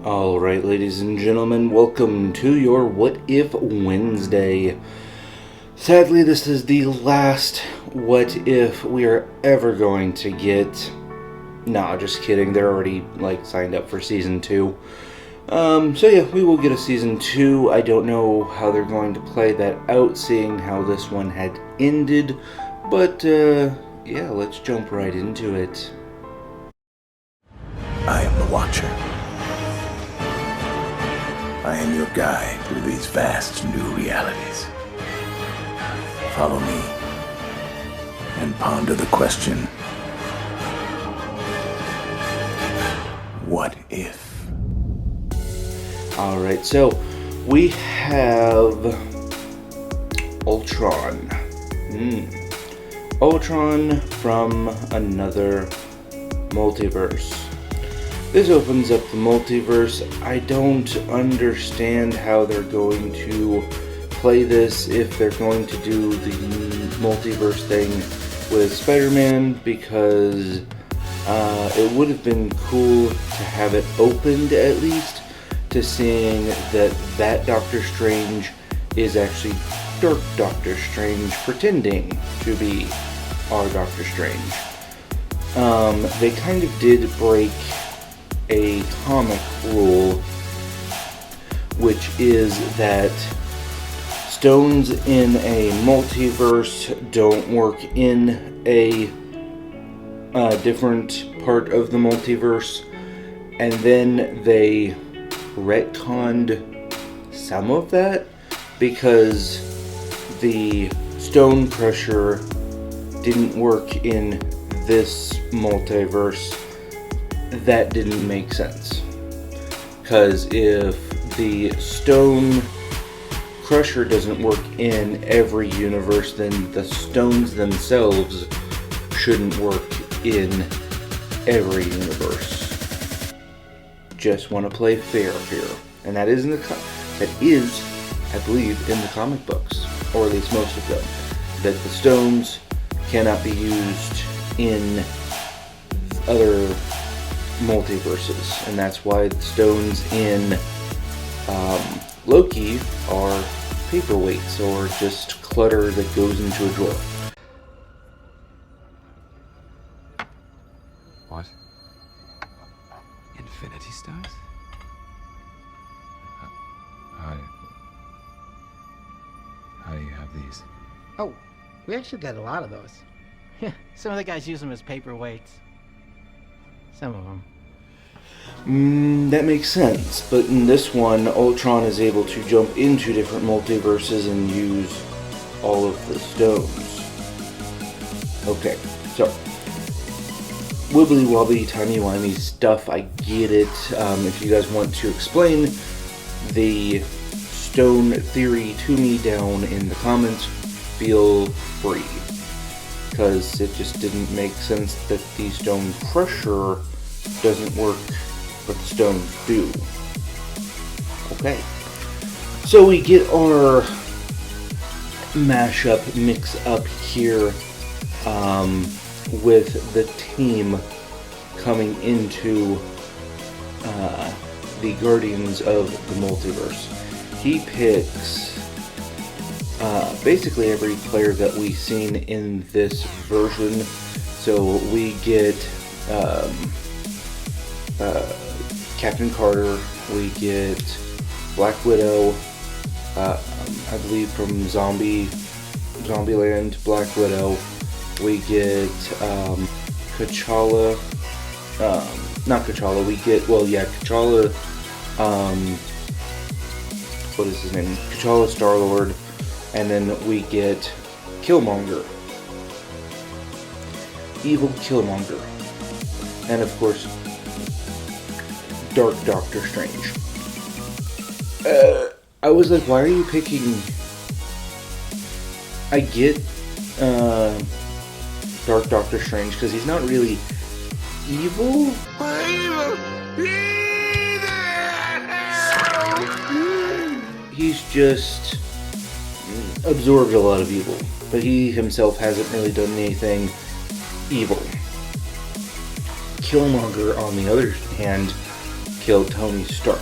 Alright, ladies and gentlemen, welcome to your What If Wednesday. Sadly, this is the last What If we are ever going to get. Nah, just kidding, they're already, signed up for Season 2. We will get a Season 2. I don't know how they're going to play that out, seeing how this one had ended. But, let's jump right into it. I am the Watcher. I am your guide through these vast new realities. Follow me and ponder the question, what if? Alright, so we have Ultron. Ultron from another multiverse. This opens up the multiverse. I don't understand how they're going to play this, if they're going to do the multiverse thing with Spider-Man, because it would have been cool to have it opened at least to seeing that Doctor Strange is actually Dark Doctor Strange pretending to be our Doctor Strange. They kind of did break a comic rule, which is that stones in a multiverse don't work in a different part of the multiverse, and then they retconned some of that because the stone crusher didn't work in this multiverse. That didn't make sense, because if the stone crusher doesn't work in every universe, then the stones themselves shouldn't work in every universe. Just want to play fair here, and that is, I believe, in the comic books, or at least most of them, that the stones cannot be used in other multiverses, and that's why the stones in Loki are paperweights or just clutter that goes into a drawer. What? Infinity Stones? How do you have these? Oh, we actually got a lot of those. Yeah, some of the guys use them as paperweights. Some of them. That makes sense, but in this one, Ultron is able to jump into different multiverses and use all of the stones. Okay, so wibbly wobbly, timey wimey stuff, I get it. If you guys want to explain the stone theory to me down in the comments, feel free. Because it just didn't make sense that the stone crusher doesn't work, but the stones do. Okay. So we get our mashup, mix-up here with the team coming into the Guardians of the Multiverse. He picks basically every player that we've seen in this version. So we get Captain Carter, we get Black Widow, I believe from Zombieland, Black Widow, we get T'Challa, not T'Challa, T'Challa, what is his name? T'Challa, Star-Lord, and then we get Killmonger. Evil Killmonger. And of course, Dark Doctor Strange. I was like, why are you picking... I get Dark Doctor Strange, because he's not really evil. He's just absorbed a lot of evil, but he himself hasn't really done anything evil. Killmonger, on the other hand, killed Tony Stark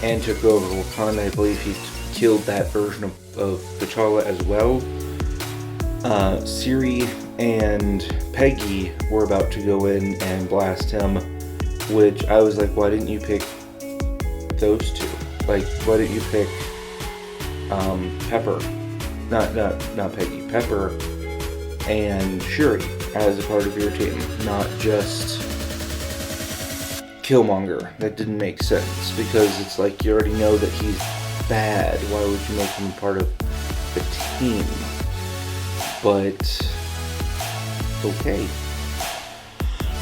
and took over Wakanda. I believe he killed that version of T'Challa as well. Siri and Peggy were about to go in and blast him, which I was like, why didn't you pick those two? Like, why didn't you pick Pepper? Not Peggy. Pepper and Shuri as a part of your team, not just Killmonger. That didn't make sense, because it's like you already know that he's bad. Why would you make him part of the team? But okay.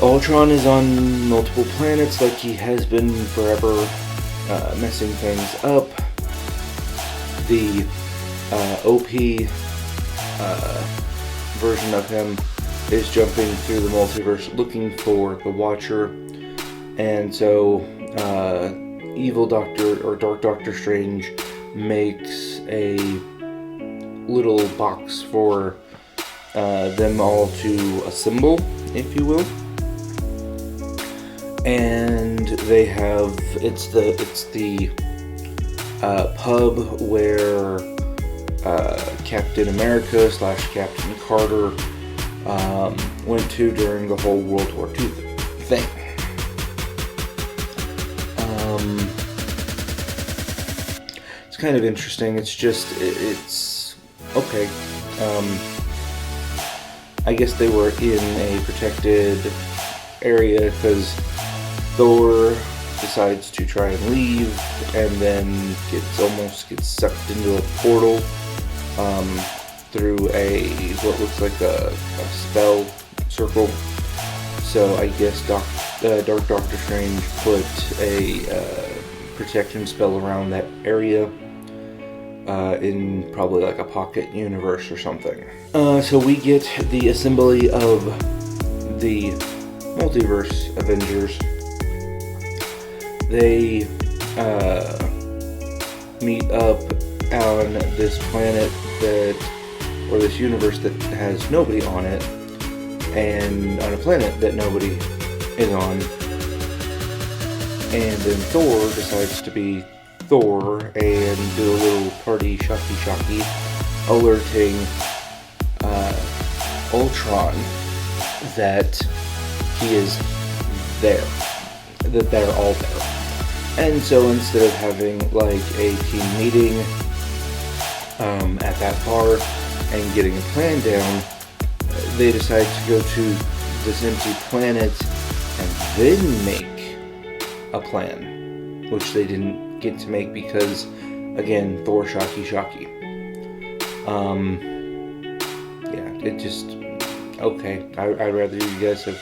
Ultron is on multiple planets like he has been forever, messing things up. The OP version of him is jumping through the multiverse looking for the Watcher, and so Evil Doctor or Dark Doctor Strange makes a little box for them all to assemble, if you will. And they have it's the pub where Captain America / Captain Carter went to during the whole World War II thing. It's kind of interesting. It's just it's okay. I guess they were in a protected area because Thor decides to try and leave, and then almost gets sucked into a portal through what looks like a spell circle. So I guess Dark Doctor Strange put a protection spell around that area in probably like a pocket universe or something. So we get the assembly of the Multiverse Avengers. They meet up on this planet or this universe that has nobody on it, and on a planet that nobody is on. And then Thor decides to be Thor and do a little party shocky, alerting Ultron that he is there, that they're all there. And so instead of having like a team meeting at that bar and getting a plan down, they decide to go to this empty planet and then make a plan, which they didn't get to make because, again, Thor shocky. Yeah, it just, okay. I'd rather you guys have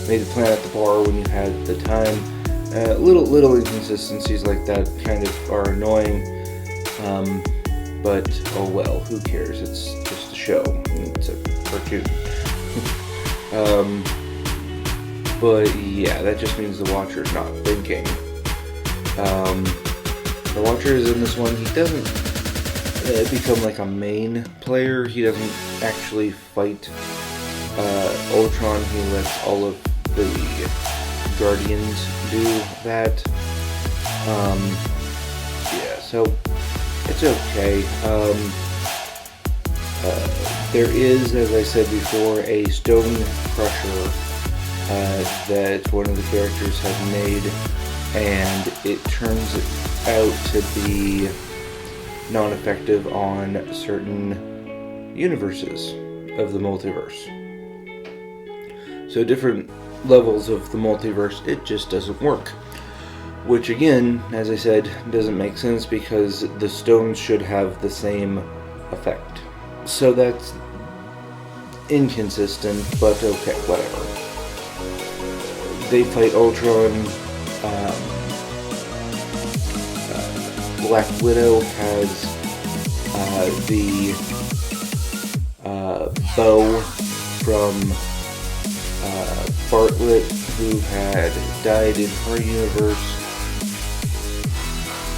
made a plan at the bar when you had the time. Little inconsistencies like that kind of are annoying, but oh well, who cares? It's just a show. It's a cartoon. But yeah, that just means the Watcher's not thinking. The Watcher is in this one. He doesn't become like a main player. He doesn't actually fight Ultron. He lets all of the Guardians do that. Yeah, so it's okay. There is, as I said before, a stone crusher that one of the characters has made, and it turns out to be non-effective on certain universes of the multiverse. So different levels of the multiverse, it just doesn't work. Which again, as I said, doesn't make sense because the stones should have the same effect. So that's inconsistent, but okay, whatever. They fight Ultron. Black Widow has the bow from Bartlett, who had died in her universe,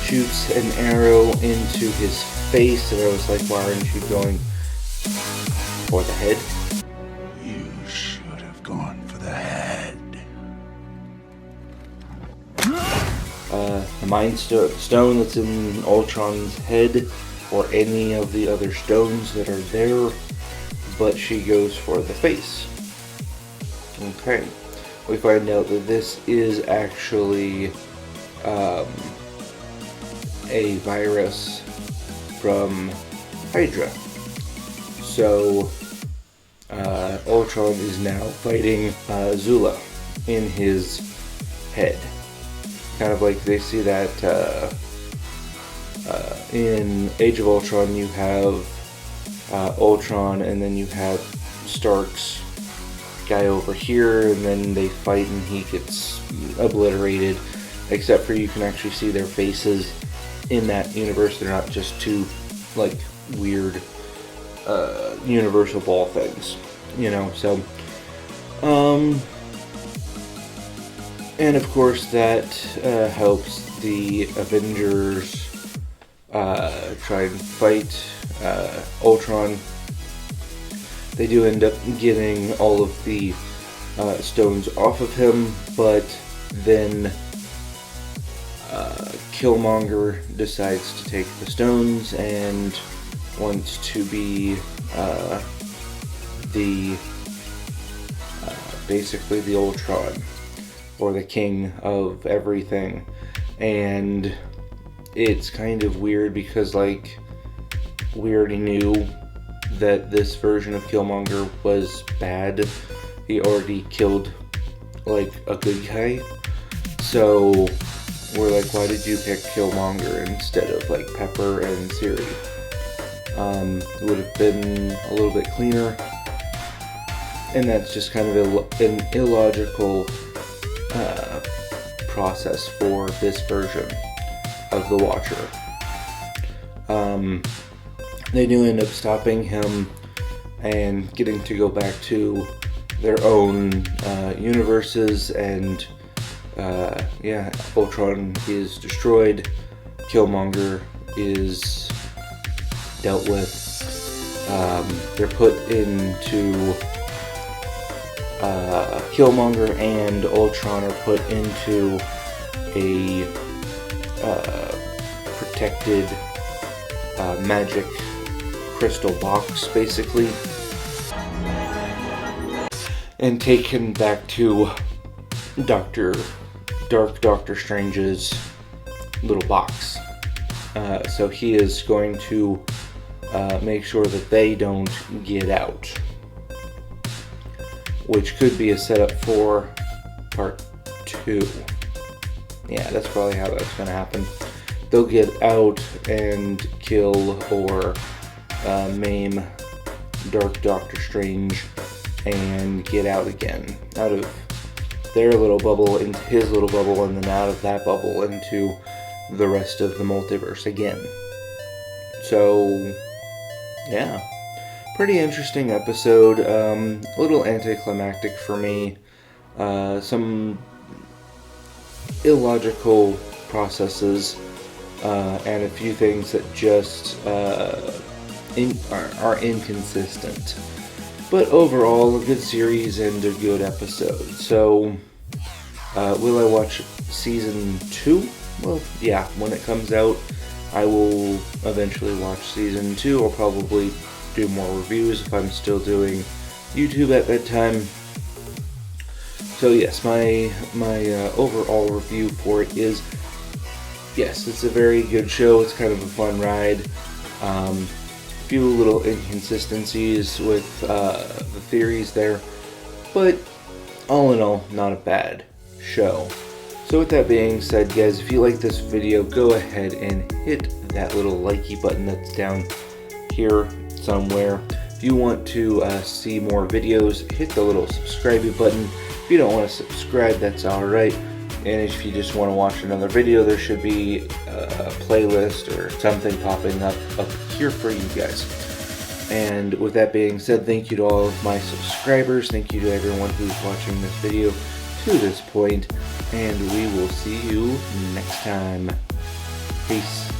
shoots an arrow into his face, and I was like, why aren't you going for the head? You should have gone for the head. the Mind Stone that's in Ultron's head, or any of the other stones that are there, but she goes for the face. Okay, we find out that this is actually a virus from Hydra. So Ultron is now fighting Zula in his head. Kind of like they see that in Age of Ultron you have Ultron, and then you have Stark's guy over here, and then they fight and he gets obliterated, except for you can actually see their faces in that universe. They're not just two like weird universal ball things, you know. So and of course that helps the Avengers try and fight Ultron. They do end up getting all of the stones off of him, but then Killmonger decides to take the stones and wants to be basically the Ultron, or the king of everything. And it's kind of weird because, like, we already knew that this version of Killmonger was bad. He already killed, like, a good guy. So we're like, why did you pick Killmonger instead of, like, Pepper and Siri? It would have been a little bit cleaner. And that's just kind of an illogical process for this version of the Watcher. They do end up stopping him and getting to go back to their own universes, and yeah, Ultron is destroyed. Killmonger is dealt with. They're put into Killmonger and Ultron are put into a protected magic crystal box, basically, and taken back to Doctor Strange's little box. So he is going to make sure that they don't get out, which could be a setup for part 2. Yeah, that's probably how that's going to happen. They'll get out and kill or maim Doctor Strange and get out again. Out of their little bubble into his little bubble, and then out of that bubble into the rest of the multiverse again. So, yeah. Pretty interesting episode. A little anticlimactic for me. Some illogical processes, and a few things that just are inconsistent. But overall, a good series and a good episode. So, will I watch season 2? Well, yeah, when it comes out, I will eventually watch season 2. I'll probably do more reviews if I'm still doing YouTube at that time. So yes, my overall review for it is, yes, it's a very good show. It's kind of a fun ride. Few little inconsistencies with the theories there, but all in all, not a bad show. So with that being said, guys, if you like this video, go ahead and hit that little likey button that's down here somewhere. If you want to see more videos, hit the little subscribe button. If you don't want to subscribe, that's alright. And if you just want to watch another video, there should be a playlist or something popping up here for you guys. And with that being said, thank you to all of my subscribers. Thank you to everyone who's watching this video to this point. And we will see you next time. Peace.